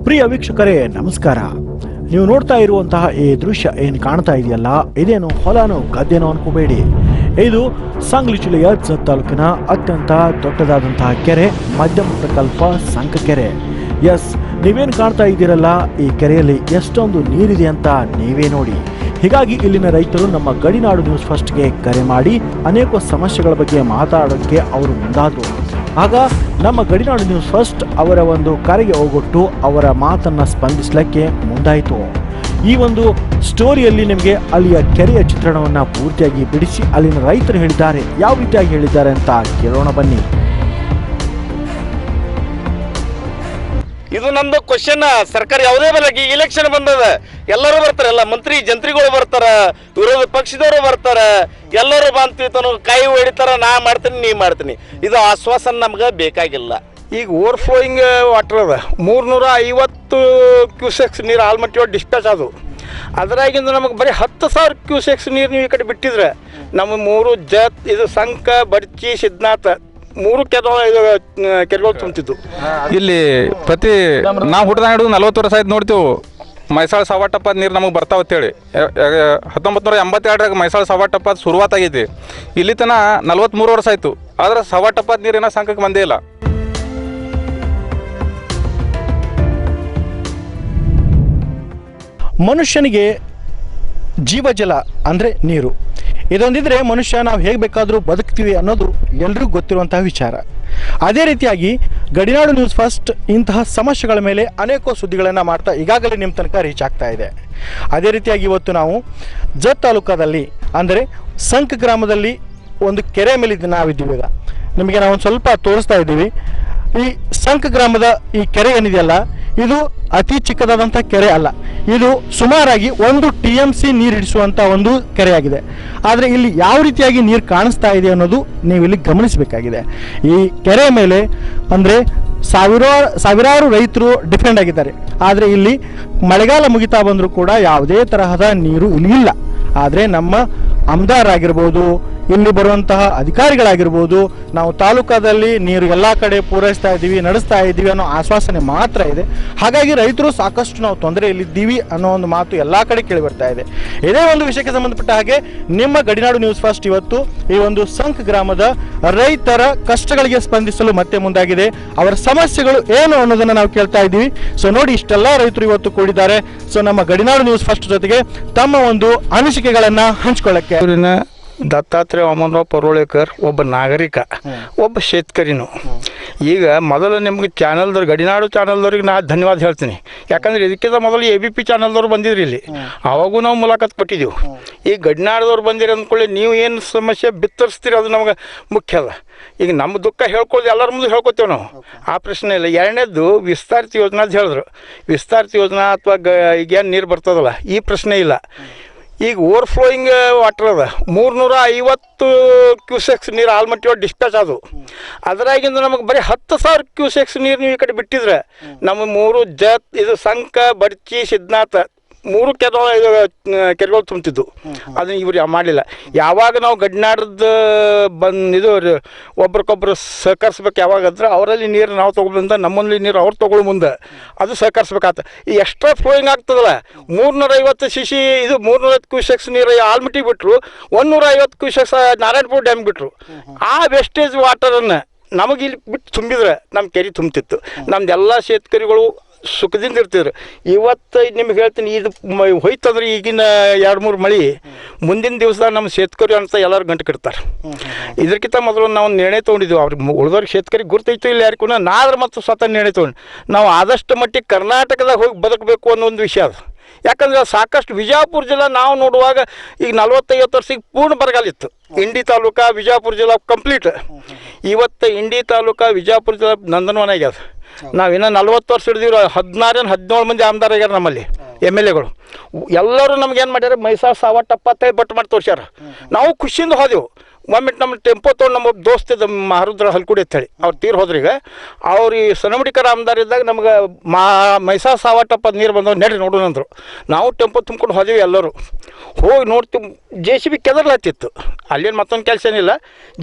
ಪ್ರಿಯ ವೀಕ್ಷಕರೇ ನಮಸ್ಕಾರ. ನೀವು ನೋಡ್ತಾ ಇರುವಂತಹ ಈ ದೃಶ್ಯ ಏನು ಕಾಣ್ತಾ ಇದೆಯಲ್ಲ, ಇದೇನು ಹೊಲನೋ ಗದ್ದೆನೋ ಅನ್ಕೋಬೇಡಿ. ಇದು ಸಾಂಗ್ಲಿ ಜಿಲ್ಲೆಯ ಜತ್ ತಾಲೂಕಿನ ಅತ್ಯಂತ ದೊಡ್ಡದಾದಂತಹ ಕೆರೆ, ಮಧ್ಯಮ ಪ್ರಕಲ್ಪ ಸಂಕ ಕೆರೆ. ಎಸ್, ನೀವೇನು ಕಾಣ್ತಾ ಇದ್ದೀರಲ್ಲ, ಈ ಕೆರೆಯಲ್ಲಿ ಎಷ್ಟೊಂದು ನೀರಿದೆ ಅಂತ ನೀವೇ ನೋಡಿ. ಹೀಗಾಗಿ ಇಲ್ಲಿನ ರೈತರು ನಮ್ಮ ಗಡಿನಾಡು ನ್ಯೂಸ್ ಫಸ್ಟ್ಗೆ ಕರೆ ಮಾಡಿ ಅನೇಕ ಸಮಸ್ಯೆಗಳ ಬಗ್ಗೆ ಮಾತಾಡೋಕ್ಕೆ ಅವರು ಮುಂದಾದರು. ಆಗ ನಮ್ಮ ಗಡಿನಾಡು ನ್ಯೂಸ್ ಫಸ್ಟ್ ಅವರ ಒಂದು ಕರೆಗೆ ಹೋಗೊಟ್ಟು ಅವರ ಮಾತನ್ನು ಸ್ಪಂದಿಸಲಿಕ್ಕೆ ಮುಂದಾಯಿತು. ಈ ಒಂದು ಸ್ಟೋರಿಯಲ್ಲಿ ನಿಮಗೆ ಅಲ್ಲಿಯ ಕೆರೆಯ ಚಿತ್ರಣವನ್ನು ಪೂರ್ತಿಯಾಗಿ ಬಿಡಿಸಿ ಅಲ್ಲಿನ ರೈತರು ಹೇಳಿದ್ದಾರೆ, ಯಾವ ರೀತಿಯಾಗಿ ಹೇಳಿದ್ದಾರೆ ಅಂತ ಕೇಳೋಣ ಬನ್ನಿ. ಇದು ನಮ್ದು ಕ್ವಶನ್. ಸರ್ಕಾರ ಯಾವುದೇ ಬರಲಿ, ಇಲೆಕ್ಷನ್ ಬಂದದ, ಎಲ್ಲರೂ ಬರ್ತಾರೆ, ಎಲ್ಲ ಮಂತ್ರಿ ಜಂತ್ರಿಗಳು ಬರ್ತಾರ, ವಿರೋಧ ಪಕ್ಷದವರು ಬರ್ತಾರ, ಎಲ್ಲರೂ ಬಂತು ಕೈ ಹೊಡಿತಾರ, ನಾ ಮಾಡ್ತೀನಿ ನೀ ಮಾಡ್ತೀನಿ. ಇದು ಆಶ್ವಾಸನ ನಮ್ಗೆ ಬೇಕಾಗಿಲ್ಲ. ಈಗ ಓವರ್ಫ್ಲೋಯಿಂಗ್ ವಾಟರ್ ಅದ, 350 ಕ್ಯೂಸೆಕ್ಸ್ ನೀರು ಆಲ್ಮಟ್ಟಿ ಡಿಸ್ಪ್ಯಾಚ್ ಅದು. ಅದರಾಗಿಂದ ನಮಗೆ ಬರೀ 10,000 ಕ್ಯೂಸೆಕ್ಸ್ ನೀರು ನೀವು ಈ ಕಡೆ ಬಿಟ್ಟಿದ್ರೆ ನಮ್ಮ 3 ಜತ್, ಇದು ಸಂಕ, ಬಡ್ಚಿ, ಸಿದ್ನಾಥ 3 ಕೆರೆಗಳು ತುಂಬ್ತಿದ್ದು. ಇಲ್ಲಿ ಪ್ರತಿ ನಾವು ಹುಟ್ಟಿದ ಹಿಡಿದು 40 ವರ್ಷ ಆಯ್ತು ನೋಡ್ತೀವಿ. ಮೈಸಾಳ ಸವಾಟಪ್ಪ ನೀರು ನಮಗೆ ಬರ್ತಾವತ್ತೇಳಿ 1982ರಾಗ ಮೈಸಾಳ ಸವಾಟಪ್ಪ ಶುರುವಾತಾಗೈತಿ. ಇಲ್ಲಿ ತನ 43 ವರ್ಷ ಆಯಿತು, ಆದ್ರೆ ಸವಾಟಪ್ಪ ನೀರು ಏನೋ ಸಂಕಕ್ಕೆ ಬಂದೇ ಇಲ್ಲ. ಮನುಷ್ಯನಿಗೆ ಜೀವಜಲ ಅಂದರೆ ನೀರು, ಇದೊಂದಿದ್ರೆ ಮನುಷ್ಯ ನಾವು ಹೇಗೆ ಬೇಕಾದರೂ ಬದುಕ್ತೀವಿ ಅನ್ನೋದು ಎಲ್ರಿಗೂ ಗೊತ್ತಿರುವಂತಹ ವಿಚಾರ. ಅದೇ ರೀತಿಯಾಗಿ ಗಡಿನಾಡು ನ್ಯೂಸ್ ಫಸ್ಟ್ ಇಂತಹ ಸಮಸ್ಯೆಗಳ ಮೇಲೆ ಅನೇಕ ಸುದ್ದಿಗಳನ್ನು ಮಾಡ್ತಾ ಈಗಾಗಲೇ ನಿಮ್ಮ ತನಕ ರೀಚ್ ಆಗ್ತಾ ಇದೆ. ಅದೇ ರೀತಿಯಾಗಿ ಇವತ್ತು ನಾವು ಜತ್ ತಾಲೂಕಾದಲ್ಲಿ ಅಂದರೆ ಸಂಕ ಗ್ರಾಮದಲ್ಲಿ ಒಂದು ಕೆರೆ ಮೇಲೆ ನಾವಿದ್ದೀವಿ. ಈಗ ನಿಮಗೆ ನಾವು ಒಂದು ಸ್ವಲ್ಪ ತೋರಿಸ್ತಾ ಇದ್ದೀವಿ. ಈ ಸಂಕ ಗ್ರಾಮದ ಈ ಕೆರೆ ಏನಿದೆಯಲ್ಲ, ಇದು ಅತಿ ಚಿಕ್ಕದಾದಂಥ ಕೆರೆ ಅಲ್ಲ, ಇದು ಸುಮಾರಾಗಿ 1 TMC ನೀರು ಹಿಡಿಸುವಂಥ ಒಂದು ಕೆರೆಯಾಗಿದೆ. ಆದರೆ ಇಲ್ಲಿ ಯಾವ ರೀತಿಯಾಗಿ ನೀರು ಕಾಣಿಸ್ತಾ ಇದೆ ಅನ್ನೋದು ನೀವು ಇಲ್ಲಿ ಗಮನಿಸಬೇಕಾಗಿದೆ. ಈ ಕೆರೆ ಮೇಲೆ ಅಂದರೆ ಸಾವಿರಾರು ರೈತರು ಡಿಪೆಂಡ್ ಆಗಿದ್ದಾರೆ. ಆದರೆ ಇಲ್ಲಿ ಮಳೆಗಾಲ ಮುಗಿತಾ ಬಂದರೂ ಕೂಡ ಯಾವುದೇ ತರಹದ ನೀರು ಇಲ್ಲಿ ಇಲ್ಲ. ಆದರೆ ನಮ್ಮ ಆಮದಾರ್ ಆಗಿರ್ಬೋದು, ಇಲ್ಲಿ ಬರುವಂತಹ ಅಧಿಕಾರಿಗಳಾಗಿರ್ಬೋದು, ನಾವು ತಾಲೂಕಾದಲ್ಲಿ ನೀರು ಎಲ್ಲ ಕಡೆ ಪೂರೈಸ್ತಾ ಇದ್ದೀವಿ, ನಡೆಸ್ತಾ ಇದ್ದೀವಿ ಅನ್ನೋ ಆಶ್ವಾಸನೆ ಮಾತ್ರ ಇದೆ. ಹಾಗಾಗಿ ರೈತರು ಸಾಕಷ್ಟು ನಾವು ತೊಂದರೆಯಲ್ಲಿದ್ದೀವಿ ಅನ್ನೋ ಒಂದು ಮಾತು ಎಲ್ಲ ಕಡೆ ಕೇಳಿ ಬರ್ತಾ ಇದೆ. ಇದೇ ಒಂದು ವಿಷಯಕ್ಕೆ ಸಂಬಂಧಪಟ್ಟ ಹಾಗೆ ನಿಮ್ಮ ಗಡಿನಾಡು ನ್ಯೂಸ್ ಫಸ್ಟ್ ಇವತ್ತು ಈ ಒಂದು ಸಂಕ ಗ್ರಾಮದ ರೈತರ ಕಷ್ಟಗಳಿಗೆ ಸ್ಪಂದಿಸಲು ಮತ್ತೆ ಮುಂದಾಗಿದೆ. ಅವರ ಸಮಸ್ಯೆಗಳು ಏನು ಅನ್ನೋದನ್ನು ನಾವು ಕೇಳ್ತಾ ಇದ್ದೀವಿ. ಸೊ ನೋಡಿ, ಇಷ್ಟೆಲ್ಲ ರೈತರು ಇವತ್ತು ಕೂಡಿದ್ದಾರೆ. ಸೊ ನಮ್ಮ ಗಡಿನಾಡು ನ್ಯೂಸ್ ಫಸ್ಟ್ ಜೊತೆಗೆ ತಮ್ಮ ಒಂದು ಅನಿಸಿಕೆಗಳನ್ನು ಹಂಚ್ಕೊಳ್ಳಕ್ಕೆ ದತ್ತಾತ್ರೇಯ ವಾಮನರಾವ್ ಪರೋಳೇಕರ್ ಒಬ್ಬ ನಾಗರಿಕ, ಒಬ್ಬ ಶೇತಕರಿನು. ಈಗ ಮೊದಲು ನಿಮ್ಗೆ ಚಾನಲ್ದವ್ರು, ಗಡಿನಾಡು ಚಾನಲ್ದವ್ರಿಗೆ ನಾ ಧನ್ಯವಾದ ಹೇಳ್ತೀನಿ. ಯಾಕಂದರೆ ಇದಕ್ಕಿಂತ ಮೊದಲು ABP ಚಾನಲ್ದವ್ರು ಬಂದಿದ್ರಿ ಇಲ್ಲಿ, ಆವಾಗೂ ನಾವು ಮುಲಾಖತ್ ಕೊಟ್ಟಿದ್ದೀವಿ. ಈ ಗಡಿನಾಡದವ್ರು ಬಂದಿರಿ ಅಂದ್ಕೊಳ್ಳಿ, ನೀವು ಏನು ಸಮಸ್ಯೆ ಬಿತ್ತರಿಸ್ತೀರಿ ಅದು ನಮಗೆ ಮುಖ್ಯ ಅದ. ಈಗ ನಮ್ಮ ದುಃಖ ಹೇಳ್ಕೊಳ್ಳೋದು ಎಲ್ಲರ ಮುಂದೆ ಹೇಳ್ಕೊತೇವೆ ನಾವು, ಆ ಪ್ರಶ್ನೆ ಇಲ್ಲ. ಎರಡನೇದು ವಿಸ್ತಾರಿತ ಯೋಜನಾ ಅಂತ ಹೇಳಿದ್ರು. ವಿಸ್ತಾರಿತ ಯೋಜನಾ ಅಥವಾ ಈಗೇನು ನೀರು ಬರ್ತದಲ್ಲ, ಈ ಪ್ರಶ್ನೆ ಇಲ್ಲ. ಈಗ ಓವರ್ಫ್ಲೋಯಿಂಗ್ ವಾಟರ್ ಅದ, 350 ಕ್ಯೂಸೆಕ್ಸ್ ನೀರು ಆಲ್ಮಟ್ಟಿ ಡಿಸ್ಪ್ಯಾಚ್ ಅದು. ಅದರಾಗಿಂದ ನಮಗೆ ಬರೀ 10,000 ಕ್ಯೂಸೆಕ್ಸ್ ನೀರು ನೀವು ಈ ಕಡೆ ಬಿಟ್ಟಿದ್ರೆ ನಮ್ಮ 3 ಜತ್, ಇದು ಸಂಕ, ಬಡ್ಚಿ, ಸಿದ್ನಾಥ 3 ಕೆರೆಗಳು ತುಂಬ್ತಿದ್ದು. ಅದನ್ನ ಇವ್ರು ಮಾಡಲಿಲ್ಲ. ಯಾವಾಗ ನಾವು ಗಡಿನಾಡದ ಇದು ಒಬ್ರಿಗೊಬ್ರು ಸಹಕರಿಸ್ಬೇಕು, ಯಾವಾಗಂದ್ರೆ ಅವರಲ್ಲಿ ನೀರು ನಾವು ತೊಗೊಬಂದ ನಮ್ಮಲ್ಲಿ ನೀರು ಅವ್ರು ತೊಗೊಳ್ಳೋ ಮುಂದೆ ಅದು ಸಹಕರಿಸ್ಬೇಕಾಗ್ತದೆ. ಈ ಎಕ್ಸ್ಟ್ರಾ ಫ್ಲೋಯಿಂಗ್ ಆಗ್ತದಲ್ಲ, 350 cc ಇದು 350 ಕ್ಯೂಸೆಕ್ಸ್ ನೀರು ಆಲ್ಮಟ್ಟಿ ಬಿಟ್ಟರು, 150 ಕ್ಯೂಸೆಕ್ಸ್ ನಾರಾಯಣಪುರ ಡ್ಯಾಮ್ ಬಿಟ್ಟರು. ಆ ವೇಸ್ಟೇಜ್ ವಾಟರನ್ನು ನಮಗೆ ಇಲ್ಲಿ ಬಿಟ್ಟು ತುಂಬಿದ್ರೆ ನಮ್ಮ ಕೆರೆ ತುಂಬ್ತಿತ್ತು. ನಮ್ದೆಲ್ಲ ಶೇತಕರಿಗಳು ಸುಖದಿಂದ ಇರ್ತಿದ್ರು. ಇವತ್ತು ನಿಮ್ಗೆ ಹೇಳ್ತೀನಿ, ಇದು ಹೋಯ್ತಂದ್ರೆ ಈಗಿನ 2-3 ಮಳೆ ಮುಂದಿನ ದಿವಸದಾಗ ನಮ್ಮ ಶೇತಕರಿ ಅಂತ ಎಲ್ಲರೂ ಗಂಟು ಕಟ್ತಾರೆ. ಇದಕ್ಕಿಂತ ಮೊದಲು ನಾವು ನಿರ್ಣಯ ತೊಗೊಂಡಿದ್ದೀವಿ. ಅವ್ರಿಗೆ ಉಳಿದವ್ರಿಗೆ ಶೇತಕರಿಗೆ ಗುರ್ತೈತು ಇಲ್ಲ ಯಾರಿಗೂ, ನಾದ್ರೆ ಮತ್ತು ಸ್ವತಃ ನಿರ್ಣಯ ತೊಗೊಂಡು ನಾವು ಆದಷ್ಟು ಮಟ್ಟಿಗೆ ಕರ್ನಾಟಕದಾಗ ಹೋಗಿ ಬದುಕಬೇಕು ಅನ್ನೋ ಒಂದು ವಿಷಯ ಅದು. ಯಾಕಂದರೆ ಸಾಕಷ್ಟು ವಿಜಯಪುರ ಜಿಲ್ಲಾ ನಾವು ನೋಡುವಾಗ ಈಗ 40-50 ವರ್ಷಕ್ಕೆ ಪೂರ್ಣ ಬರಗಾಲಿತ್ತು. ಇಂಡಿ ತಾಲೂಕು, ವಿಜಯಪುರ ಜಿಲ್ಲಾ ಕಂಪ್ಲೀಟ್. ಇವತ್ತು ಇಂಡಿ ತಾಲೂಕು, ವಿಜಯಪುರ ಜಿಲ್ಲಾ ನಂದನವನ ಆಗ್ಯದ. ನಾವಿನ್ನೂ 40 ವರ್ಷ ಹಿಡಿದಿರೋ 16-17 ಮಂದಿ ಆಮದಾರ ಆಗ್ಯಾರ ನಮ್ಮಲ್ಲಿ MLAಗಳು. ಎಲ್ಲರೂ ನಮ್ಗೇನು ಮಾಡ್ಯಾರ, ಮೈಸಾಳ ಸಾವಟ್ಟಪ್ಪ ಅಂತ ಬಟ್ ಮಾಡಿ ತೋರ್ಸ್ಯಾರ. ನಾವು ಖುಷಿಯಿಂದ ಹೋದೆವು. ಒಮ್ಮೆ ನಮ್ಮ ಟೆಂಪೋ ತೊಗೊಂಡು ನಮ್ಮ ದೋಸ್ತಿದ್ದ ಮಹಾರುದ್ರ ಹಲ್ಕುಡಿ ಅಂತೇಳಿ ಅವ್ರು ತೀರ್ ಹೋದ್ರೀಗ. ಅವ್ರು ಈ ಸನಮಡಿಕರ ಆಮದಾರ ಇದ್ದಾಗ ನಮ್ಗೆ ಮೈಸಾ ಸಾವಟ್ಟಪ್ಪ ನೀರು ಬಂದವ್ ನಡ್ರಿ ನೋಡೋಣ ಅಂದರು. ನಾವು ಟೆಂಪೋ ತುಂಬ್ಕೊಂಡು ಹೋದೆವು. ಎಲ್ಲರೂ ಹೋಗಿ ನೋಡ್ತೀವಿ, JCB ಕೆದರ್ಲತ್ತಿತ್ತು. ಅಲ್ಲೇನು ಮತ್ತೊಂದು ಕೆಲಸ ಏನಿಲ್ಲ,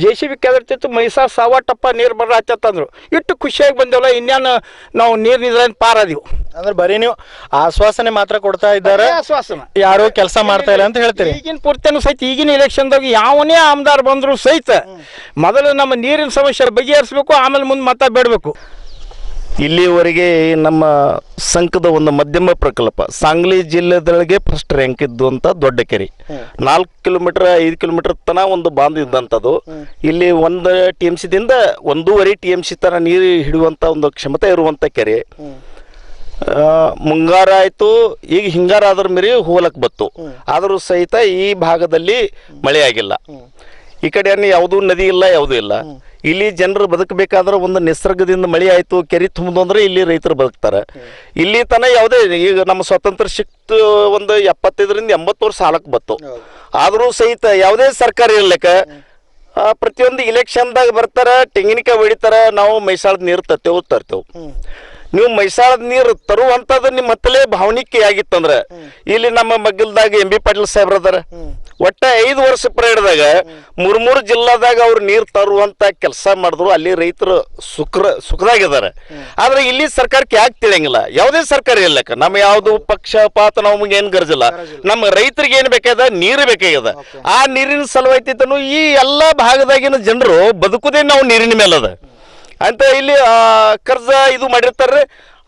JCB ಕೆದರ್ತಿತ್ತು. ಮೈಸಾ ಸಾವಟ್ಟಪ್ಪ ನೀರು ಬರ್ಲಾತ್ತಂದ್ರು. ಇಟ್ಟು ಖುಷಿಯಾಗಿ ಬಂದೇವಲ್ಲ, ಇನ್ನೇನು ನಾವು ನೀರು ನಿದ್ರೆ ಪಾರಾದೀವು. ಅಂದ್ರೆ ಬರೀ ನೀವು ಆಶ್ವಾಸನೆ ಮಾತ್ರ ಕೊಡ್ತಾ ಇದ್ದಾರೆ, ಆಶ್ವಾಸನ ಯಾರು ಕೆಲಸ ಮಾಡ್ತಾ ಇಲ್ಲ ಅಂತ ಹೇಳ್ತೀರಿ. ಈಗಿನ ಪೂರ್ತಿನೂ ಸಹಿತ ಈಗಿನ ಎಲೆಕ್ಷನ್ದಾಗ ಯಾವನೇ ಆಮದಾರ್ ಬಂದ್ರು ಸಹಿತ ಮೊದಲು ನಮ್ಮ ನೀರಿನ ಸಮಸ್ಯೆ ಬಗೆಹರಿಸಬೇಕು, ಆಮೇಲೆ ಮುಂದೆ ಮತ ಬೇಡಬೇಕು. ಇಲ್ಲಿವರೆಗೆ ನಮ್ಮ ಸಂಘದ ಒಂದು ಮಧ್ಯಮ ಪ್ರಕಲ್ಪ ಸಾಂಗ್ಲಿ ಜಿಲ್ಲೆದೊಳಗೆ ಫಸ್ಟ್ ರ್ಯಾಂಕ್ ಇದ್ದು ಅಂತ ದೊಡ್ಡ ಕೆರೆ, 4 ಕಿಲೋಮೀಟರ್ 5 ಕಿಲೋಮೀಟರ್ ತನ ಒಂದು ಬಾಂಧ್ ಇದ್ದಂಥದ್ದು. ಇಲ್ಲಿ 1 TMC ದಿಂದ 1.5 TMC ತನ ನೀರು ಹಿಡಿಯುವಂಥ ಒಂದು ಕ್ಷಮತೆ ಇರುವಂಥ ಕೆರೆ. ಮುಂಗಾರ ಆಯಿತು, ಈಗ ಹಿಂಗಾರ ಆದ್ರ ಮೇರೆ ಹೋಲಕ್ಕೆ ಬತ್ತು, ಆದರೂ ಸಹಿತ ಈ ಭಾಗದಲ್ಲಿ ಮಳೆ ಆಗಿಲ್ಲ. ಈ ಕಡೆ ಯಾವುದೂ ನದಿ ಇಲ್ಲ, ಯಾವುದೂ ಇಲ್ಲ. ಇಲ್ಲಿ ಜನರು ಬದುಕಬೇಕಾದ್ರೆ ಒಂದು ನಿಸರ್ಗದಿಂದ ಮಳೆ ಆಯಿತು, ಕೆರೆ ತುಂಬಿದು ಅಂದ್ರೆ ಇಲ್ಲಿ ರೈತರು ಬದುಕ್ತಾರೆ. ಇಲ್ಲಿ ತನ ಯಾವುದೇ ಈಗ ನಮ್ಮ ಸ್ವಾತಂತ್ರ್ಯ ಸಿಕ್ತು ಒಂದು 75ರಿಂದ 80 ವರ್ಷ ಸಾಲಕ್ಕೆ ಬತ್ತು, ಆದರೂ ಸಹಿತ ಯಾವುದೇ ಸರ್ಕಾರ ಇರ್ಲಿಕ್ಕೆ ಪ್ರತಿಯೊಂದು ಇಲೆಕ್ಷನ್ದಾಗ ಬರ್ತಾರೆ, ತೆಂಗಿನಕಾಯಿ ಹೊಡಿತಾರೆ, ನಾವು ಮೈಸಾಳದ ನೀರು ತರ್ತೇವೆ. ನೀವು ಮೈಸಾಳದ ನೀರು ತರುವಂಥದ್ದು ನಿಮ್ಮ ಹತ್ತಲೇ ಭಾವನಿಕೆ ಆಗಿತ್ತಂದ್ರೆ ಇಲ್ಲಿ ನಮ್ಮ ಮಗ್ಗಲ್ದಾಗ MB ಪಾಟೀಲ್ ಸಾಹೇಬ್ರದಾರ ಒಟ್ಟ 5 ವರ್ಷ ಪೀರಿಯಡ್ದಾಗ 3 ಜಿಲ್ಲಾದಾಗ ಅವ್ರು ನೀರು ತರುವಂತ ಕೆಲಸ ಮಾಡಿದ್ರು. ಅಲ್ಲಿ ರೈತರು ಸುಖದಾಗಿದ್ದಾರೆ. ಆದ್ರೆ ಇಲ್ಲಿ ಸರ್ಕಾರಕ್ಕೆ ಯಾಕೆ ತಿಳಿಯಂಗಿಲ್ಲ, ಯಾವುದೇ ಸರ್ಕಾರ ಇಲ್ಲಕ್ಕ ನಮ್ಮ ಯಾವ್ದು ಪಕ್ಷಪಾತ ನಮಗೆ ಏನ್ ಗರ್ಜಿಲ್ಲ. ನಮ್ಮ ರೈತರಿಗೆ ಏನ್ ಬೇಕಾದ ನೀರು ಬೇಕಾಗ್ಯದ. ಆ ನೀರಿನ ಸಲುವಾಯ್ತಿದ್ದನು ಈ ಎಲ್ಲಾ ಭಾಗದಾಗಿನ ಜನರು ಬದುಕುದೇ ನಾವು ನೀರಿನ ಮೇಲದ ಅಂತ ಇಲ್ಲಿ ಕರ್ಜ ಇದು ಮಾಡಿರ್ತಾರೆ.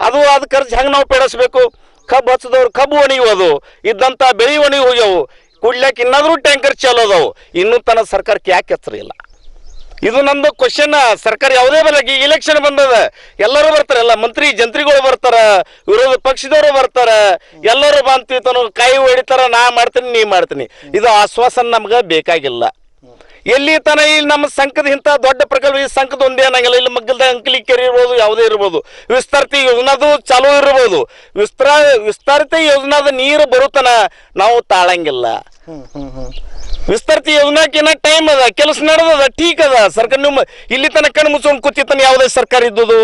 ಅದು ಕರ್ಜ್ ಹೆಂಗೆ ನಾವು ಪೇಡಿಸ್ಬೇಕು? ಕಬ್ಬು ಹಚ್ಚದವ್ರು ಕಬ್ಬು ಒಣಗೋದು ಇದ್ದಂಥ ಬೆಳೆ ಒಣಗಿ ಹೋಗ್ಯಾವು, ಕುಡ್ಲಿಕ್ಕೆ ಇನ್ನಾದ್ರೂ ಟ್ಯಾಂಕರ್ ಚಾಲು ಅದಾವು. ಇನ್ನೂ ತನ್ನ ಸರ್ಕಾರಕ್ಕೆ ಯಾಕೆ ಎಚ್ಚರ ಇಲ್ಲ? ಇದು ನಂದು ಕ್ವಶನ್. ಸರ್ಕಾರ ಯಾವುದೇ ಬರಲಿ, ಇಲೆಕ್ಷನ್ ಬಂದದ, ಎಲ್ಲರೂ ಬರ್ತಾರೆ, ಎಲ್ಲ ಜಂತ್ರಿಗಳು ಬರ್ತಾರ, ವಿರೋಧ ಪಕ್ಷದವರು ಬರ್ತಾರ, ಎಲ್ಲರೂ ಬಂತು ಕಾಯಿ ಹೊಡಿತಾರ, ನಾ ಮಾಡ್ತೀನಿ ನೀ ಮಾಡ್ತೀನಿ. ಇದು ಆಶ್ವಾಸನ ನಮ್ಗೆ ಬೇಕಾಗಿಲ್ಲ. ಎಲ್ಲಿ ತನ ಇಲ್ಲಿ ನಮ್ಮ ಸಂಘದ ಇಂಥ ದೊಡ್ಡ ಪ್ರಕಲ್ಪ, ಈ ಸಂಘದ ಒಂದೇ ಅನ್ನಂಗಿಲ್ಲ. ಇಲ್ಲಿ ಮಗ್ಗಲ್ದ ಅಂಕಲಿ ಕೆರೆ ಇರ್ಬೋದು, ಯಾವುದೇ ಇರ್ಬೋದು, ವಿಸ್ತರಿತ ಯೋಜನಾದು ಚಾಲೂ ಇರ್ಬೋದು. ವಿಸ್ತರಿತ ಯೋಜನಾದ ನೀರು ಬರುತ್ತನ ನಾವು ತಾಳಂಗಿಲ್ಲ. ವಿಸ್ತರಿತ ಯೋಜನಾಕಿನ್ನ ಟೈಮ್ ಅದ, ಕೆಲಸ ನಡೆದದ, ಟೀಕ್ ಅದ. ಸರ್ಕಾರ ನಿಮ್ಮ ಇಲ್ಲಿ ತನಕ ಕಣ್ಣು ಮುಚ್ಕೊಂಡು ಕೂತಿತ್ತಾನ ಯಾವುದೇ ಸರ್ಕಾರ ಇದ್ದುದು,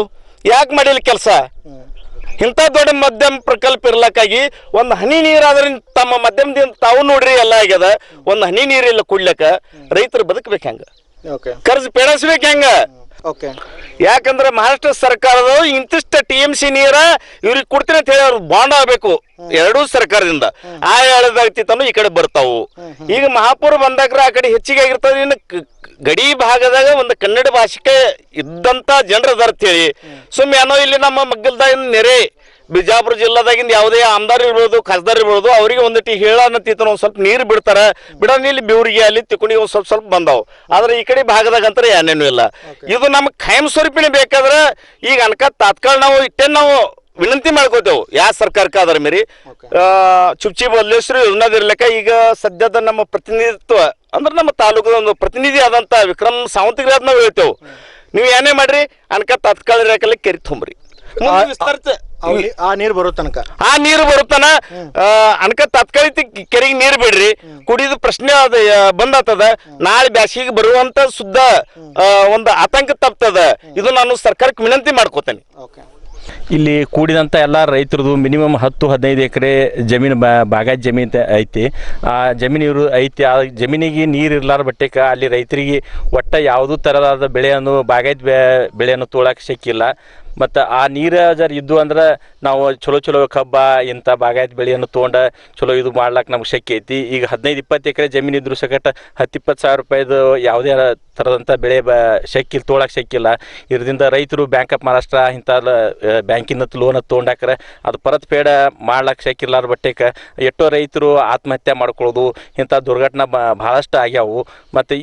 ಯಾಕೆ ಮಾಡಿಲ್ಲ ಕೆಲಸ? ಇಂಥ ದೊಡ್ಡ ಮಧ್ಯಮ ಪ್ರಕಲ್ಪ ಇರ್ಲಕ್ಕಾಗಿ ಒಂದು ಹನಿ ನೀರಾದ್ರೆ ತಮ್ಮ ಮಧ್ಯಮದಿಂದ ತಾವು ನೋಡ್ರಿ ಎಲ್ಲ ಆಗ್ಯದ. ಒಂದು ಹನಿ ನೀರಿಲ್ಲ ಕುಡ್ಲಕ್ಕ, ರೈತರು ಬದುಕಬೇಕು ಹೆಂಗ? ಕರ್ಜ್ ಪೇಡಿಸ್ಬೇಕು ಹೆಂಗ? ಯಾಕಂದ್ರೆ ಮಹಾರಾಷ್ಟ್ರ ಸರ್ಕಾರದ ಇಂತಿಷ್ಟ TMC ನೀರ ಇವ್ರಿಗೆ ಕೊಡ್ತೀನಿ ಅಂತ ಹೇಳಿ ಅವ್ರು ಬಾಂಡ್ ಆಗ್ಬೇಕು ಎರಡೂ ಸರ್ಕಾರದಿಂದ. ಆ ಹೇಳದಾಗ್ತಿತ್ತನು ಈ ಕಡೆ ಬರ್ತಾವು. ಈಗ ಮಹಾಪುರ ಬಂದಾಗ ಆ ಕಡೆ ಹೆಚ್ಚಿಗೆ ಆಗಿರ್ತದೆ. ಇನ್ನು ಗಡಿ ಭಾಗದಾಗ ಒಂದು ಕನ್ನಡ ಭಾಷೆಗೆ ಇದ್ದಂತ ಜನರ ಅದಾರ ಹೇಳಿ ಸುಮ್ಮನೆ ಏನೋ ಇಲ್ಲಿ ನಮ್ಮ ಮಗ್ಗಲ್ದಾಗ ನೆರೆ ಬಿಜಾಪುರ ಜಿಲ್ಲಾದಾಗಿಂದ ಯಾವುದೇ ಆಮದಾರ್ ಇರ್ಬೋದು, ಖಾಸದಾರ್ ಇರ್ಬೋದು, ಅವರಿಗೆ ಒಂದಿಟ್ಟು ಹೇಳನ್ನತ್ತಿತ್ತು ಒಂದು ಸ್ವಲ್ಪ ನೀರು ಬಿಡ್ತಾರೆ. ಇಲ್ಲಿ ಬೆವರಿಗೆ ಅಲ್ಲಿ ತಿಕ್ಕೊಂಡು ಒಂದು ಸ್ವಲ್ಪ ಬಂದಾವು. ಆದ್ರೆ ಈ ಕಡೆ ಭಾಗದಾಗ ಅಂತಾರೆ ಏನೇನು ಇಲ್ಲ. ಇದು ನಮ್ಗೆ ಖಾಯಂ ಸ್ವರೂಪಿನ ಬೇಕಾದ್ರೆ ಈಗ ಅನ್ಕ ತಾತ್ಕಾಲ ನಾವು ನಾವು ವಿನಂತಿ ಮಾಡ್ಕೋತೇವೆ ಯಾವ ಸರ್ಕಾರಕ್ಕೆ ಆದ್ರ ಮೇರಿ ಚುಪ್ಚಿ ಬದಲೇಶ್ವರಿ ಯೋಜನಾದಿರ್ಲಿಕ್ಕ. ಈಗ ಸದ್ಯದ ನಮ್ಮ ಪ್ರತಿನಿಧಿತ್ವ ಅಂದ್ರೆ ನಮ್ಮ ತಾಲೂಕದ ಒಂದು ಪ್ರತಿನಿಧಿ ಆದಂತ ವಿಕ್ರಮ್ ಸಾವಂತಿಗೆ ನಾವು ಹೇಳ್ತೇವೆ, ನೀವು ಏನೇ ಮಾಡ್ರಿ ಅನ್ಕ ತಾತ್ಕಾಲ ಇರಕಲ್ಲಿ ಕೆರೆ ತುಂಬ್ರಿ, ವಿಸ್ತರಿತ ಆ ನೀರು ಬರೋ ತನಕ ಅನ್ಕ ತಾತ್ಕಾಲಿಕ ಕೆರೆಗೆ ನೀರು ಬಿಡ್ರಿ. ಕುಡಿದ ಪ್ರಶ್ನೆ ಅದ ಬಂದಾತದ. ನಾಳೆ ಬ್ಯಾಸಿಗೆ ಬರುವಂತ ಶುದ್ಧ ಒಂದು ಆತಂಕ ತಪ್ತದ. ಇದು ನಾನು ಸರ್ಕಾರಕ್ಕೆ ವಿನಂತಿ ಮಾಡ್ಕೋತೇನೆ. ಇಲ್ಲಿ ಕೂಡಿದಂಥ ಎಲ್ಲ ರೈತರದು ಮಿನಿಮಮ್ 10-15 ಎಕರೆ ಜಮೀನು ಬಾಗಾಯತ್ ಜಮೀನು ಐತಿ. ಆ ಜಮೀನು ಐತಿ. ಆ ಜಮೀನಿಗೆ ನೀರು ಇರ್ಲಾರ ಬಟ್ಟೆಕ ಅಲ್ಲಿ ರೈತರಿಗೆ ಒಟ್ಟ ಯಾವುದೂ ಥರದಾದ ಬೆಳೆಯನ್ನು ಬಾಗಾಯತ್ ಬೆಳೆಯನ್ನು ತೋಳಕ್ಕೆ ಸಿಕ್ಕಿಲ್ಲ. ಮತ್ತು ಆ ನೀರು ಜರ ಇದ್ದು ಅಂದ್ರೆ ನಾವು ಚಲೋ ಕಬ್ಬ ಇಂಥ ಬಾಗಾಯತ್ ಬೆಳೆಯನ್ನು ತೊಗೊಂಡು ಚಲೋ ಇದು ಮಾಡ್ಲಿಕ್ಕೆ ನಮ್ಗೆ ಶಕ್ಯ ಐತಿ. ಈಗ 15-20 ಎಕರೆ ಜಮೀನು ಇದ್ರು ಸಕಟ 10-20 ಸಾವಿರ ರೂಪಾಯಿದು ಯಾವುದೇ ಥರದಂಥ ಬೆಳೆ ಶಕ್ಕಿಲ್ಲ, ತೊಗೊಳಕ್ಕೆ ಶಕ್ಕಿಲ್ಲ. ಇದರಿಂದ ರೈತರು ಬ್ಯಾಂಕ್ ಆಫ್ ಮಹಾರಾಷ್ಟ್ರ ಇಂಥ ಬ್ಯಾಂಕಿನ ಲೋನ್ ತೊಗೊಂಡಾಕ್ರೆ ಅದು ಪರತ್ ಪೇಡ ಮಾಡ್ಲಿಕ್ಕೆ ಶಕ್ಕಿಲ್ಲಾರ ಬಟ್ಟೆಗೆ ಎಷ್ಟೋ ರೈತರು ಆತ್ಮಹತ್ಯೆ ಮಾಡ್ಕೊಳ್ಳೋದು ಇಂಥ ದುರ್ಘಟನೆ ಭಾಳಷ್ಟು ಆಗ್ಯಾವು. ಮತ್ತು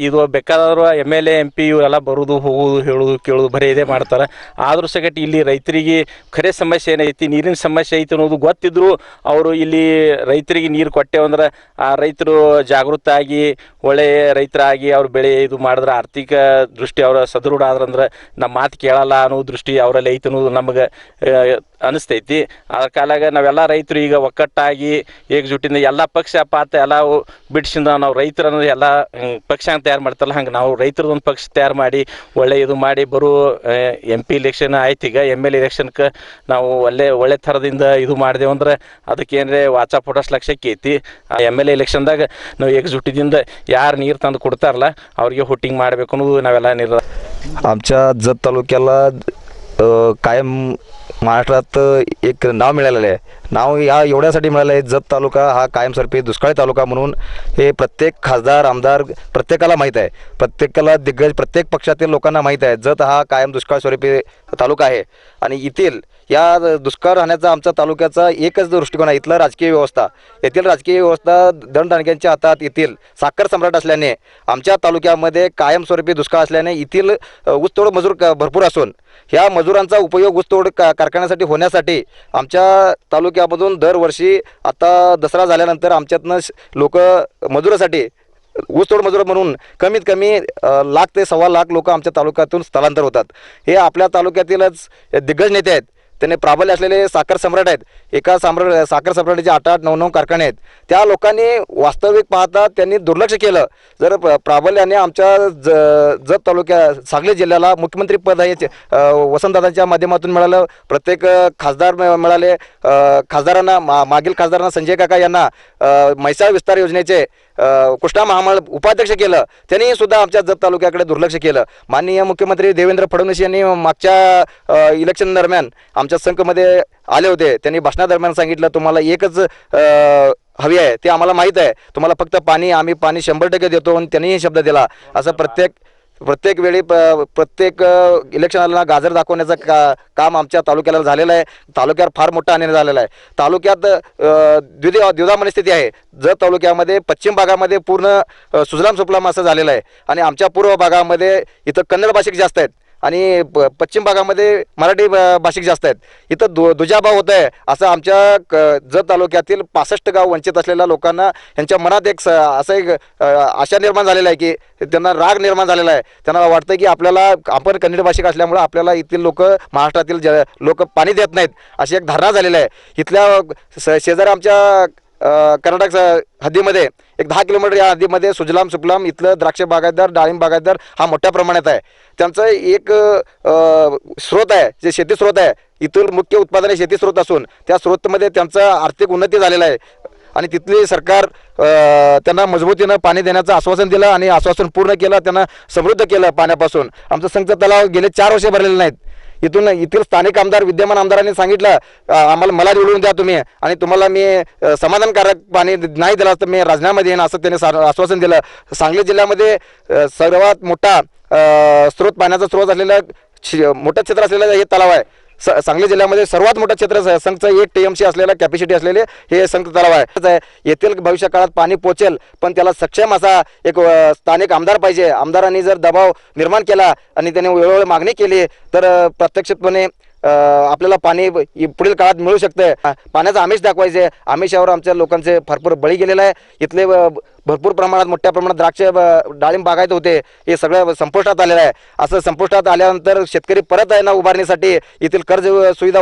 ಇದು ಬೇಕಾದವರು MLA MP ಇವೆಲ್ಲ ಬರೋದು ಹೋಗೋದು ಹೇಳೋದು ಕೇಳೋದು ಬರೀ ಇದೇ ಮಾಡ್ತಾರೆ. ಆದರೂ ಸಗಟ್ ಇಲ್ಲಿ ರೈತರಿಗೆ ಖರೆ ಸಮಸ್ಯೆ ಏನೈತಿ, ನೀರಿನ ಸಮಸ್ಯೆ ಐತಿ ಅನ್ನೋದು ಗೊತ್ತಿದ್ರು ಅವರು ಇಲ್ಲಿ ರೈತರಿಗೆ ನೀರು ಕೊಟ್ಟೆವು ಅಂದ್ರೆ ಆ ರೈತರು ಜಾಗೃತ ಆಗಿ ಒಳ್ಳೆಯ ರೈತರಾಗಿ ಅವ್ರ ಬೆಳೆ ಇದು ಮಾಡಿದ್ರೆ ಆರ್ಥಿಕ ದೃಷ್ಟಿ ಅವರ ಸದೃಢ ಆದ್ರಂದ್ರೆ ನಮ್ಮ ಮಾತು ಕೇಳಲ್ಲ ಅನ್ನೋ ದೃಷ್ಟಿ ಅವರಲ್ಲಿ ಐತೆ ಅನ್ನೋದು ನಮಗೆ ಅನಿಸ್ತೈತಿ. ಅದ್ರ ಕಾಲಾಗ ನಾವೆಲ್ಲ ರೈತರು ಈಗ ಒಕ್ಕಟ್ಟಾಗಿ ಏಕಜುಟ್ಟಿಂದ ಎಲ್ಲ ಪಕ್ಷ ಪಾತ ಎಲ್ಲ ಬಿಡಿಸಿಂದ ನಾವು ರೈತರನ್ನು ಎಲ್ಲ ಪಕ್ಷ ತಯಾರು ಮಾಡ್ತಾರಲ್ಲ ಹಂಗೆ ನಾವು ರೈತರದೊಂದು ಪಕ್ಷ ತಯಾರು ಮಾಡಿ ಒಳ್ಳೆ ಇದು ಮಾಡಿ ಬರೋ MP ಇಲೆಕ್ಷನ್ ಆಯ್ತು. ಈಗ MLA ಇಲೆಕ್ಷನ್ಗೆ ನಾವು ಒಳ್ಳೆ ಥರದಿಂದ ಇದು ಮಾಡಿದೆವು ಅಂದ್ರೆ ಅದಕ್ಕೆ ಏನರೇ ವಾಚಾ ಪೊಡಸ್ಲಕ್ಕೆ ಶಕ್ಯ ಐತಿ. ಆ MLA ಇಲೆಕ್ಷನ್ದಾಗ ನಾವು ಏಕಜುಟ್ಟಿದಿಂದ ಯಾರು ನೀರು ತಂದು ಕೊಡ್ತಾರಲ್ಲ ಅವ್ರಿಗೆ ಹುಟ್ಟಿಂಗ್ ಮಾಡಬೇಕು ಅನ್ನೋದು ನಾವೆಲ್ಲ ನಿರ್ಧಾರ. आमच्या जत तालुक्याला कायम महाराष्ट्रात एक नाव मिळालेलं आहे. नाव या एवढ्यासाठी मिळालं आहे, जत तालुका हा कायमस्वरूपी दुष्काळी तालुका म्हणून हे प्रत्येक खासदार आमदार प्रत्येकाला माहीत आहे, प्रत्येकाला दिग्गज प्रत्येक पक्षातील लोकांना माहीत आहे. जत हा कायम दुष्काळ स्वरूपी तालुका आहे आणि येथील या दुष्काळ राहण्याचा आमच्या तालुक्याचा एकच दृष्टिकोन आहे, इथला राजकीय व्यवस्था. येथील राजकीय व्यवस्था दणदणक्यांच्या हातात येथील साखर सम्राट असल्याने आमच्या तालुक्यामध्ये कायमस्वरूपी दुष्काळ असल्याने येथील ऊसतोड मजूर भरपूर असून ह्या मजुरांचा उपयोग ऊसतोड कारखान्यासाठी होण्यासाठी आमच्या तालुक्यामधून दरवर्षी आता दसरा झाल्यानंतर आमच्यातनं लोक मजुरासाठी ऊसतोड मजूर म्हणून कमीत कमी 1 लाख ते 1.25 लाख लोक आमच्या तालुक्यातून स्थलांतर होतात. हे आपल्या तालुक्यातीलच दिग्गज नेते आहेत, त्यांनी प्राबल्य असलेले साखर सम्राट आहेत. एका साखर सम्राटाचे 8-8, 9-9 कारखाने आहेत. त्या लोकांनी वास्तविक पाहता त्यांनी दुर्लक्ष केलं. जर प्राबल्याने आमच्या जत तालुक्या सांगली जिल्ह्याला मुख्यमंत्री पद हे वसंतदादांच्या माध्यमातून मिळालं. प्रत्येक खासदार मिळाले. खासदारांना मागील खासदारांना संजय काका यांना म्हैसाळ विस्तार योजनेचे कृष्णा महामंडळ उपाध्यक्ष केलं. त्यांनी सुद्धा आमच्या जत तालुक्याकडे दुर्लक्ष केलं. माननीय मुख्यमंत्री देवेंद्र फडणवीस यांनी मागच्या इलेक्शन दरम्यान आमच्या संघमध्ये आले होते. त्यांनी भाषणादरम्यान सांगितलं, तुम्हाला एकच हवी आहे, ते आम्हाला माहीत आहे, तुम्हाला फक्त पाणी, आम्ही पाणी 100% देतो. आणि त्यांनीही शब्द दिला. असं प्रत्येक वेळी प्रत्येक इलेक्शनाला गाजर दाखवण्याचं काम आमच्या तालुक्याला झालेलं आहे. तालुक्यावर फार मोठा अन्याय झालेला आहे. तालुक्यात द्विधा मनस्थिती आहे. जत तालुक्यामध्ये पश्चिम भागामध्ये पूर्ण सुजलाम सुफलाम असं झालेलं आहे आणि आमच्या पूर्व भागामध्ये इथं कन्नड भाषिक जास्त आहेत आणि पश्चिम भागामध्ये मराठी भाषिक जास्त आहेत. इथं दुजाभाव होत आहे. असं आमच्या जत तालुक्यातील 65 गाव वंचित असलेल्या लोकांना यांच्या मनात एक आशा निर्माण झालेला आहे की त्यांना राग निर्माण झालेला आहे. त्यांना वाटतं की आपण कन्नड भाषिक असल्यामुळे आपल्याला इथील लोक महाराष्ट्रातील लोक पाणी देत नाहीत अशी एक धारणा झालेली आहे. इथल्या शेजारी आमच्या कर्नाटक हद्दीमध्ये एक 10 किलोमीटर या हद्दीमध्ये सुजलाम सुफलाम इथलं द्राक्ष बागायतदार, डाळिंब बागायतदार हा मोठ्या प्रमाणात आहे. त्यांचं एक स्रोत आहे, जे शेती स्रोत आहे. इथून मुख्य उत्पादन हे शेती स्रोत असून त्या स्रोतमध्ये त्यांचं आर्थिक उन्नती झालेलं आहे आणि तिथली सरकार त्यांना मजबूतीनं पाणी देण्याचं आश्वासन दिलं आणि आश्वासन पूर्ण केलं. त्यांना समृद्ध केलं पाण्यापासून. आमचं संघ तलाव गेले 4 वर्षे भरलेले नाहीत. येथील स्थानिक आमदार विद्यमान आमदारांनी सांगितलं, मला निवडून द्या तुम्ही आणि तुम्हाला मी समाधानकारक पाणी नाही दिला तर मी राजीनामा देईन, असं त्यांनी आश्वासन दिलं. सांगली जिल्ह्यामध्ये सर्वात मोठा पाण्याचा स्रोत असलेलं मोठं क्षेत्र असलेलं हे तलाव आहे. सांगली जिल्ह्यामध्ये सर्वात मोठं क्षेत्र संघचं 1 TMC असलेलं कॅपॅसिटी असलेले हे संघ तलाव आहे. येथील भविष्य काळात पाणी पोचेल, पण त्याला सक्षम असा एक स्थानिक आमदार पाहिजे. आमदारांनी जर दबाव निर्माण केला आणि त्यांनी वेळोवेळी मागणी केली तर प्रत्यक्षपणे आपल्याला पाणी पुढील काळात मिळू शकते. पाण्याचं आमिष दाखवायचे. आमिषावर आमच्या लोकांचे भरपूर बळी गेलेला आहे. इथले भरपूर प्रमाणात मोठ्या प्रमाणात द्राक्ष डाळिंब बागायत होते, हे सगळं संपुष्टात आलेलं आहे. असं संपुष्टात आल्यानंतर शेतकरी परत आहे ना उभारणीसाठी येथील कर्ज सुविधा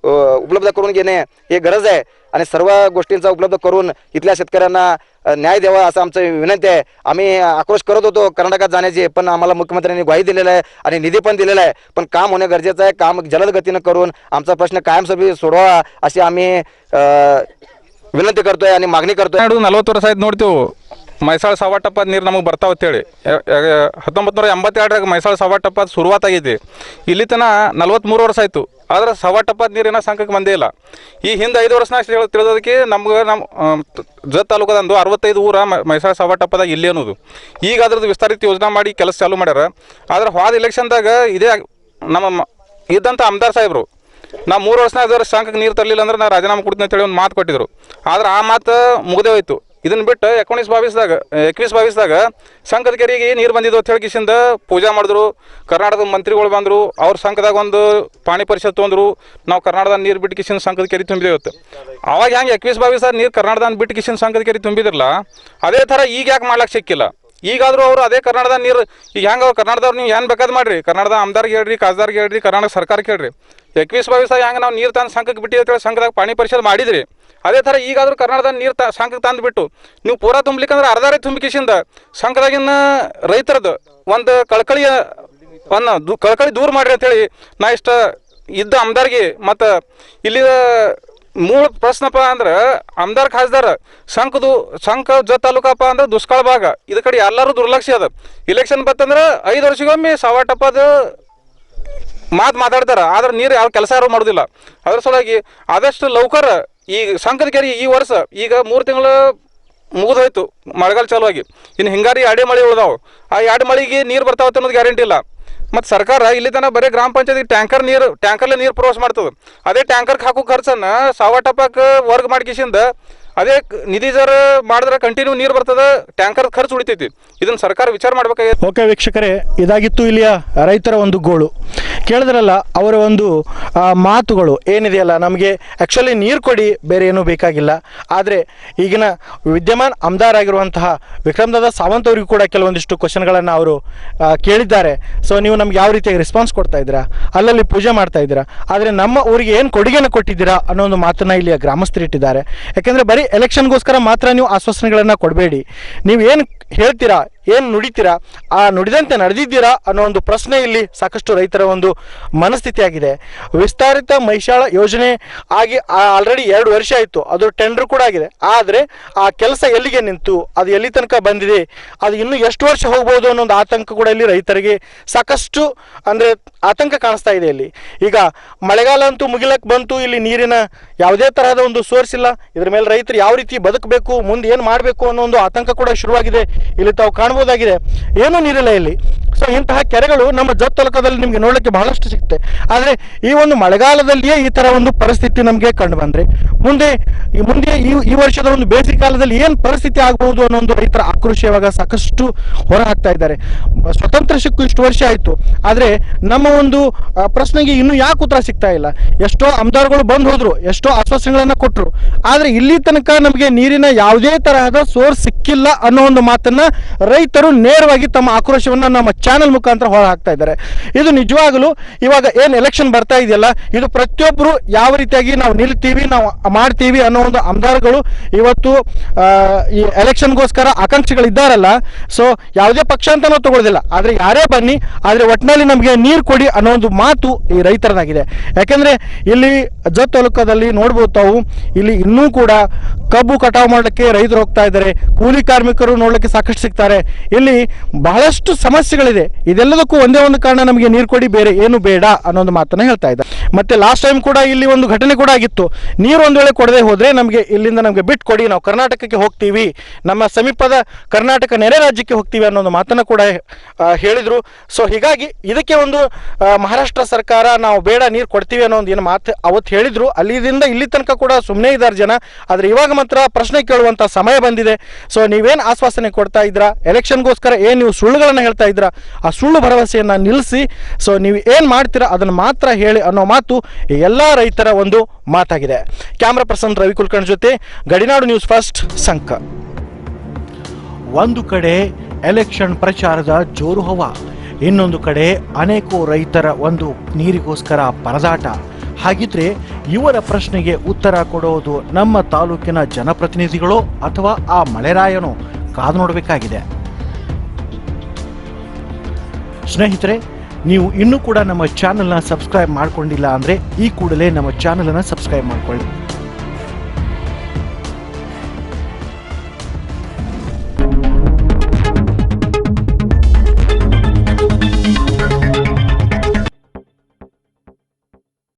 उपलब्ध करून घेणे हे गरज आहे आणि सर्व गोष्टींचा उपलब्ध करून इथल्या शेतकऱ्यांना न्याय द्यावा असं आमचं विनंती आहे. आम्ही आक्रोश करत होतो कर्नाटकात जाण्याची, पण आम्हाला मुख्यमंत्र्यांनी ग्वाही दिलेला आहे आणि निधी पण दिलेला आहे. पण काम होणे गरजेचं आहे. काम जलद गतीनं करून आमचा प्रश्न कायमस्वरूपी सोडवा अशी आम्ही ವಿನಂತಿ करतोय आणि मागणी करतोय. 40 ವರ್ಷ ಆಯ್ತು ನೋಡ್ತೀವಿ ಮೈಸಾಳ ಸವಾಟಪ್ಪ ನೀರು ನಮಗೆ ಬರ್ತಾವ ಅಂತೇಳಿ 1982 ಮೈಸಾಳ ಸವಾಟಪ್ಪ ಶುರುವಾತಾಗೈತಿ. ಇಲ್ಲಿ ತನ 43 ವರ್ಷ ಆಯಿತು, ಆದ್ರೆ ಸವಾಟಪ್ಪ ನೀರು ಏನೋ ಸಂಕಕ್ಕೆ ಬಂದೇ ಇಲ್ಲ. ಈ ಹಿಂದೆ 5 ವರ್ಷನಾಗ ತಿಳಿದೋದಕ್ಕೆ ನಮ್ಗೆ ಜತ್ ತಾಲೂಕದಂದು 65 ಊರ ಮೈಸಾಳ ಸವಾಟಪ್ಪದಾಗ ಇಲ್ಲಿ ಅನ್ನೋದು. ಈಗ ಅದ್ರದ್ದು ವಿಸ್ತಾರಿತ ಯೋಜನೆ ಮಾಡಿ ಕೆಲಸ ಚಾಲೂ ಮಾಡ್ಯಾರ. ಆದ್ರೆ ಹೋದ ಇಲೆಕ್ಷನ್ದಾಗ ಇದೇ ನಮ್ಮ ಇದ್ದಂಥ ಆಮದಾರ್ ಸಾಹೇಬರು ನಾ 3 ವರ್ಷನಾಗ ಅದರ ಸಂಕಕ್ಕೆ ನೀರು ತರಲಿಲ್ಲ ಅಂದ್ರೆ ನಾ ರಾಜೀನಾಮೆ ಕೊಡ್ತೀನಿ ಅಂತೇಳಿ ಒಂದು ಮಾತು ಕೊಟ್ಟಿದ್ರು. ಆದ್ರೆ ಆ ಮಾತು ಮುಗದೇ ಹೋಯ್ತು. ಇದನ್ನು ಬಿಟ್ಟು 21-22ದಾಗ ಸಂಕದ ಕೆರೆಗೆ ನೀರು ಬಂದಿದ್ದು ಅಂತ ಹೇಳಿಕಿಸಿಂದ ಪೂಜಾ ಮಾಡಿದ್ರು. ಕರ್ನಾಟಕದ ಮಂತ್ರಿಗಳು ಬಂದರು, ಅವ್ರ ಸಂಕದಾಗ ಒಂದು ಪಾಣಿ ಪರಿಷತ್ ತೊಂದರು. ನಾವು ಕರ್ನಾಟಕದ ನೀರು ಬಿಟ್ಟು ಕಿಸಿನ ಸಂಕದ ಕೆರೆ ತುಂಬಿದೆ ಇವತ್ತು. ಅವಾಗ ಹೆಂಗೆ 21-22 ನೀರು ಕರ್ನಾಟಕದ ಬಿಟ್ಟು ಕಿಸಿನ ಸಂಕದ ಕೆರೆ ತುಂಬಿದ್ರಲ್ಲ, ಅದೇ ಥರ ಈಗ ಯಾಕೆ ಮಾಡ್ಲಿಕ್ಕೆ ಸಿಕ್ಕಿಲ್ಲ? ಈಗಾದರೂ ಅವರು ಅದೇ ಕರ್ನಾಟಕದ ನೀರು ಈಗ ಹೆಂಗೆ ಕರ್ನಾಟಕದವ್ರು ನೀವು ಏನು ಬೇಕಾದ್ ಮಾಡಿರಿ, ಕರ್ನಾಟಕದ ಆಮದಾರ್ಗೆ ಹೇಳ್ರಿ, ಖಾಸದಾರ್ಗೆ ಹೇಳ್ರಿ, ಕರ್ನಾಟಕ ಸರ್ಕಾರಕ್ಕೆ ಹೇಳ್ರಿ. 21-22 ಹೆಂಗೆ ನಾವು ನೀರು ತಂದು ಸಂಕಕ್ಕೆ ಬಿಟ್ಟು ಅಂತೇಳಿ ಸಂಕದಾಗ ಪಾಣಿ ಪರಿಷತ್ ಮಾಡಿದ್ರಿ, ಅದೇ ಥರ ಈಗಾದರೂ ಕರ್ನಾಟಕದ ನೀರು ಸಂಕಕ್ಕೆ ತಂದುಬಿಟ್ಟು ನೀವು ಪೂರಾ ತುಂಬಲಿಕ್ಕಂದ್ರೆ ಅರ್ಧಾರೆ ತುಂಬಿಕಿಸಿಂದ ಸಂಕದಾಗಿನ ರೈತರದ್ದು ಒಂದು ಕಳಕಳಿ ದೂರ ಮಾಡಿರಿ ಅಂತೇಳಿ ನಾ ಇಷ್ಟ ಇದ್ದ ಆಮದಾರ್ಗೆ. ಮತ್ತು ಇಲ್ಲಿ ಮೂಲ ಪ್ರಶ್ನಪ್ಪ ಅಂದ್ರೆ ಆಮದಾರ್ ಖಾಸದಾರ ಸಂಕ ಜತ್ ತಾಲೂಕಪ್ಪ ಅಂದ್ರೆ ದುಷ್ಕಾಳ ಭಾಗ, ಇದ ಕಡೆ ಎಲ್ಲರೂ ದುರ್ಲಕ್ಷ್ಯ ಅದ. ಇಲೆಕ್ಷನ್ ಬತ್ತಂದ್ರೆ 5 ವರ್ಷಗೊಮ್ಮೆ ಸವಾಟಪ್ಪದ ಮಾತಾಡ್ತಾರ, ಆದ್ರೆ ನೀರು ಯಾವ ಕೆಲಸ ಯಾರು ಮಾಡೋದಿಲ್ಲ. ಅದ್ರ ಸಲುವಾಗಿ ಆದಷ್ಟು ಲೌಕರ ಈ ಸಂಕದ ಕೆರೆ ಈ ವರ್ಷ ಈಗ 3 ತಿಂಗಳು ಮುಗಿದೋಯ್ತು ಮಳೆಗಾಲ ಚಾಲು ಆಗಿ, ಇನ್ನು ಹಿಂಗಾರಿ 2 ಮಳೆ ಉಳ್ದಾವು. ಆ 2 ಮಳೆಗೆ ನೀರು ಬರ್ತಾವತ್ತೆ ಅನ್ನೋದು ಗ್ಯಾರಂಟಿ ಇಲ್ಲ. ಮತ್ತು ಸರ್ಕಾರ ಇಲ್ಲಿ ತನಕ ಬರೀ ಗ್ರಾಮ ಪಂಚಾಯತಿಗೆ ಟ್ಯಾಂಕರ್ಲೆ ನೀರು ಪ್ರವಾಸ ಮಾಡ್ತದೆ. ಅದೇ ಟ್ಯಾಂಕರ್ಗೆ ಹಾಕೋ ಖರ್ಚನ್ನು ಸಾವಾಟಪ್ಪಕ್ಕೆ ವರ್ಗ ಮಾಡ್ಕಿಸಿಂದ ಅದೇ ನಿಧಿ ಜರ ಮಾಡಿದ್ರೆ ಕಂಟಿನ್ಯೂ ನೀರು ಬರ್ತದೆ, ಟ್ಯಾಂಕರ್ ಖರ್ಚು ಉಳಿತೈತಿ. ಇದನ್ನು ಸರ್ಕಾರ ವಿಚಾರ ಮಾಡ್ಬೇಕಾಗಿತ್ತು. ಓಕೆ ವೀಕ್ಷಕರೇ, ಇದಾಗಿತ್ತು ಇಲ್ಲಿಯ ರೈತರ ಒಂದು ಗೋಳು. ಕೇಳಿದ್ರಲ್ಲ ಅವರ ಒಂದು ಮಾತುಗಳು ಏನಿದೆಯಲ್ಲ, ನಮಗೆ ಆ್ಯಕ್ಚುಲಿ ನೀರು ಕೊಡಿ, ಬೇರೆ ಏನೂ ಬೇಕಾಗಿಲ್ಲ. ಆದರೆ ಈಗಿನ ವಿದ್ಯಮಾನ ಆಮದಾರ್ ಆಗಿರುವಂತಹ ವಿಕ್ರಮದಾದ ಸಾವಂತ್ ಅವರಿಗೂ ಕೂಡ ಕೆಲವೊಂದಿಷ್ಟು ಕ್ವಶನ್ಗಳನ್ನು ಅವರು ಕೇಳಿದ್ದಾರೆ. ಸೊ ನೀವು ನಮ್ಗೆ ಯಾವ ರೀತಿಯಾಗಿ ರೆಸ್ಪಾನ್ಸ್ ಕೊಡ್ತಾ ಇದ್ದೀರಾ, ಅಲ್ಲಲ್ಲಿ ಪೂಜೆ ಮಾಡ್ತಾ ಇದ್ದೀರಾ, ಆದರೆ ನಮ್ಮ ಊರಿಗೆ ಏನು ಕೊಡುಗೆನ ಕೊಟ್ಟಿದ್ದೀರಾ ಅನ್ನೋ ಒಂದು ಮಾತನ್ನು ಇಲ್ಲಿಯ ಗ್ರಾಮಸ್ಥರು ಇಟ್ಟಿದ್ದಾರೆ. ಯಾಕೆಂದರೆ ಬರೀ ಎಲೆಕ್ಷನ್ಗೋಸ್ಕರ ಮಾತ್ರ ನೀವು ಆಶ್ವಾಸನೆಗಳನ್ನು ಕೊಡಬೇಡಿ, ನೀವು ಏನು ಹೇಳ್ತೀರಾ, ಏನು ನುಡಿತೀರಾ, ಆ ನುಡಿದಂತೆ ನಡೆದಿದ್ದೀರಾ ಅನ್ನೋ ಒಂದು ಪ್ರಶ್ನೆ ಇಲ್ಲಿ ಸಾಕಷ್ಟು ರೈತರ ಒಂದು ಮನಸ್ಥಿತಿ ಆಗಿದೆ. ವಿಸ್ತಾರಿತ ಮೈಶಾಳ ಯೋಜನೆ ಆಗಿ ಆಲ್ರೆಡಿ 2 ವರ್ಷ ಆಯಿತು, ಅದು ಟೆಂಡರ್ ಕೂಡ ಆಗಿದೆ. ಆದರೆ ಆ ಕೆಲಸ ಎಲ್ಲಿಗೆ ನಿಂತು, ಅದು ಎಲ್ಲಿ ತನಕ ಬಂದಿದೆ, ಅದು ಇನ್ನೂ ಎಷ್ಟು ವರ್ಷ ಹೋಗ್ಬೋದು ಅನ್ನೋ ಒಂದು ಆತಂಕ ಕೂಡ ಇಲ್ಲಿ ರೈತರಿಗೆ ಸಾಕಷ್ಟು ಅಂದರೆ ಆತಂಕ ಕಾಣಿಸ್ತಾ ಇದೆ. ಇಲ್ಲಿ ಈಗ ಮಳೆಗಾಲ ಅಂತೂ ಮುಗಿಲಕ್ಕೆ ಬಂತು, ಇಲ್ಲಿ ನೀರಿನ ಯಾವುದೇ ತರಹದ ಒಂದು ಸೋರ್ಸ್ ಇಲ್ಲ. ಇದ್ರ ಮೇಲೆ ರೈತರು ಯಾವ ರೀತಿ ಬದುಕಬೇಕು, ಮುಂದೆ ಏನು ಮಾಡಬೇಕು ಅನ್ನೋ ಒಂದು ಆತಂಕ ಕೂಡ ಶುರುವಾಗಿದೆ. ಇಲ್ಲಿ ತಾವು ಕಾಣ್ಬೋದಾಗಿದೆ, ಏನೂ ನೀರಿಲ್ಲ ಇಲ್ಲಿ. ಸೊ ಇಂತಹ ಕೆರೆಗಳು ನಮ್ಮ ಜತ್ ತಾಲೂಕದಲ್ಲಿ ನಿಮಗೆ ನೋಡಲಿಕ್ಕೆ ಬಹಳಷ್ಟು ಸಿಗುತ್ತೆ. ಆದರೆ ಈ ಒಂದು ಮಳೆಗಾಲದಲ್ಲಿಯೇ ಈ ಥರ ಒಂದು ಪರಿಸ್ಥಿತಿ ನಮಗೆ ಕಂಡು ಬಂದರೆ ಮುಂದೆ ಈ ವರ್ಷದ ಒಂದು ಬೇಸಿಗೆ ಕಾಲದಲ್ಲಿ ಏನು ಪರಿಸ್ಥಿತಿ ಆಗ್ಬೋದು ಅನ್ನೋ ಒಂದು ರೈತರ ಆಕ್ರೋಶ ಇವಾಗ ಸಾಕಷ್ಟು ಹೊರ ಹಾಕ್ತಾ ಇದ್ದಾರೆ. ಸ್ವತಂತ್ರ ಸಿಕ್ಕು ಇಷ್ಟು ವರ್ಷ ಆಯಿತು, ಆದರೆ ನಮ್ಮ ಒಂದು ಪ್ರಶ್ನೆಗೆ ಇನ್ನೂ ಯಾಕೆ ಉತ್ತರ ಸಿಗ್ತಾ ಇಲ್ಲ. ಎಷ್ಟೋ ಆಮದಾರುಗಳು ಬಂದು ಹೋದ್ರು, ಎಷ್ಟೋ ಆಶ್ವಾಸನೆಗಳನ್ನು ಕೊಟ್ಟರು, ಆದರೆ ಇಲ್ಲಿ ತನಕ ನಮಗೆ ನೀರಿನ ಯಾವುದೇ ತರಹದ ಸೋರ್ಸ್ ಸಿಕ್ಕಿಲ್ಲ ಅನ್ನೋ ಒಂದು ಮಾತನ್ನ ರೈತರು ನೇರವಾಗಿ ತಮ್ಮ ಆಕ್ರೋಶವನ್ನು ನಮ್ಮ ಚಾನೆಲ್ ಮುಖಾಂತರ ಹೊರ ಹಾಕ್ತಾ ಇದ್ದಾರೆ. ಇದು ನಿಜವಾಗಲೂ ಇವಾಗ ಏನು ಎಲೆಕ್ಷನ್ ಬರ್ತಾ ಇದೆಯಲ್ಲ, ಇದು ಪ್ರತಿಯೊಬ್ಬರು ಯಾವ ರೀತಿಯಾಗಿ ನಾವು ನಿಲ್ತೀವಿ, ನಾವು ಮಾಡ್ತೀವಿ ಅನ್ನೋ ಒಂದು ಆಮದಾರುಗಳು ಇವತ್ತು ಈ ಎಲೆಕ್ಷನ್ಗೋಸ್ಕರ ಆಕಾಂಕ್ಷಿಗಳಿದ್ದಾರಲ್ಲ. ಸೊ ಯಾವುದೇ ಪಕ್ಷ ಅಂತ ನಾವು ತಗೊಳ್ಳೋದಿಲ್ಲ, ಆದರೆ ಯಾರೇ ಬನ್ನಿ, ಆದರೆ ಒಟ್ಟಿನಲ್ಲಿ ನಮಗೆ ನೀರು ಕೊಡಿ ಅನ್ನೋ ಒಂದು ಮಾತು ಈ ರೈತರದಾಗಿದೆ. ಯಾಕೆಂದರೆ ಇಲ್ಲಿ ಜತ್ ತಾಲೂಕದಲ್ಲಿ ನೋಡ್ಬೋದು ತಾವು, ಇಲ್ಲಿ ಇನ್ನೂ ಕೂಡ ಕಬ್ಬು ಕಟಾವು ಮಾಡಲಿಕ್ಕೆ ರೈತರು ಹೋಗ್ತಾ ಇದ್ದಾರೆ, ಕೂಲಿ ಕಾರ್ಮಿಕರು ನೋಡಲಿಕ್ಕೆ ಸಾಕಷ್ಟು ಸಿಗ್ತಾರೆ. ಇಲ್ಲಿ ಬಹಳಷ್ಟು ಸಮಸ್ಯೆಗಳಿದೆ. ಇದೆಲ್ಲದಕ್ಕೂ ಒಂದೇ ಒಂದು ಕಾರಣ, ನಮಗೆ ನೀರು ಕೊಡಿ, ಬೇರೆ ಏನು ಬೇಡ ಅನ್ನೋದು ಮಾತನ್ನ ಹೇಳ್ತಾ ಇದ್ದಾರೆ. ಮತ್ತೆ ಲಾಸ್ಟ್ ಟೈಮ್ ಕೂಡ ಇಲ್ಲಿ ಒಂದು ಘಟನೆ ಕೂಡ ಆಗಿತ್ತು. ನೀರು ಒಂದು ವೇಳೆ ಕೊಡದೆ ಹೋದರೆ ಇಲ್ಲಿಂದ ನಮಗೆ ಬಿಟ್ಟು ಕೊಡಿ, ನಾವು ಕರ್ನಾಟಕಕ್ಕೆ ಹೋಗ್ತೀವಿ, ನಮ್ಮ ಸಮೀಪದ ಕರ್ನಾಟಕ ನೆರೆ ರಾಜ್ಯಕ್ಕೆ ಹೋಗ್ತೀವಿ ಅನ್ನೋ ಒಂದು ಮಾತನ್ನು ಕೂಡ ಹೇಳಿದರು. ಸೊ ಹೀಗಾಗಿ ಇದಕ್ಕೆ ಒಂದು ಮಹಾರಾಷ್ಟ್ರ ಸರ್ಕಾರ ನಾವು ಬೇಡ ನೀರು ಕೊಡ್ತೀವಿ ಅನ್ನೋ ಒಂದು ಏನು ಮಾತು ಅವತ್ತು ಹೇಳಿದ್ರು, ಅಲ್ಲಿಂದ ಇಲ್ಲಿ ತನಕ ಕೂಡ ಸುಮ್ಮನೆ ಇದ್ದಾರೆ ಜನ. ಆದರೆ ಇವಾಗ ಮಾತ್ರ ಪ್ರಶ್ನೆ ಕೇಳುವಂಥ ಸಮಯ ಬಂದಿದೆ. ಸೊ ನೀವೇನು ಆಶ್ವಾಸನೆ ಕೊಡ್ತಾ ಇದ್ರಾ, ಎಲೆಕ್ಷನ್ಗೋಸ್ಕರ ಏನು ನೀವು ಸುಳ್ಳುಗಳನ್ನು ಹೇಳ್ತಾ ಇದ್ರಾ, ಆ ಸುಳ್ಳು ಭರವಸೆಯನ್ನು ನಿಲ್ಲಿಸಿ, ಸೊ ನೀವು ಏನು ಮಾಡ್ತೀರಾ ಅದನ್ನು ಮಾತ್ರ ಹೇಳಿ ಅನ್ನೋ ಮಾತು ಎಲ್ಲ ರೈತರ ಒಂದು ಮಾತಾಗಿದೆ. ಕ್ಯಾಮ್ರಾ ಪರ್ಸನ್ ರವಿ ಕುಲಕರ್ಣಿ ಜೊತೆ ಗಡಿನಾಡು ನ್ಯೂಸ್ ಫಸ್ಟ್ ಸಂಕ. ಒಂದು ಕಡೆ ಎಲೆಕ್ಷನ್ ಪ್ರಚಾರದ ಜೋರು ಹವಾ, ಇನ್ನೊಂದು ಕಡೆ ಅನೇಕ ರೈತರ ಒಂದು ನೀರಿಗೋಸ್ಕರ ಪರದಾಟ. ಹಾಗಿದ್ರೆ ಇವರ ಪ್ರಶ್ನೆಗೆ ಉತ್ತರ ಕೊಡೋದು ನಮ್ಮ ತಾಲೂಕಿನ ಜನಪ್ರತಿನಿಧಿಗಳೋ ಅಥವಾ ಆ ಮಳೆರಾಯನೋ ಕಾದು ನೋಡಬೇಕಾಗಿದೆ. ಸ್ನೇಹಿತರೆ, ನೀವು ಇನ್ನೂ ಕೂಡ ನಮ್ಮ ಚಾನಲ್ನ ಸಬ್ಸ್ಕ್ರೈಬ್ ಮಾಡಿಕೊಂಡಿಲ್ಲ ಅಂದರೆ ಈ ಕೂಡಲೇ ನಮ್ಮ ಚಾನಲನ್ನು ಸಬ್ಸ್ಕ್ರೈಬ್ ಮಾಡಿಕೊಳ್ಳಿ.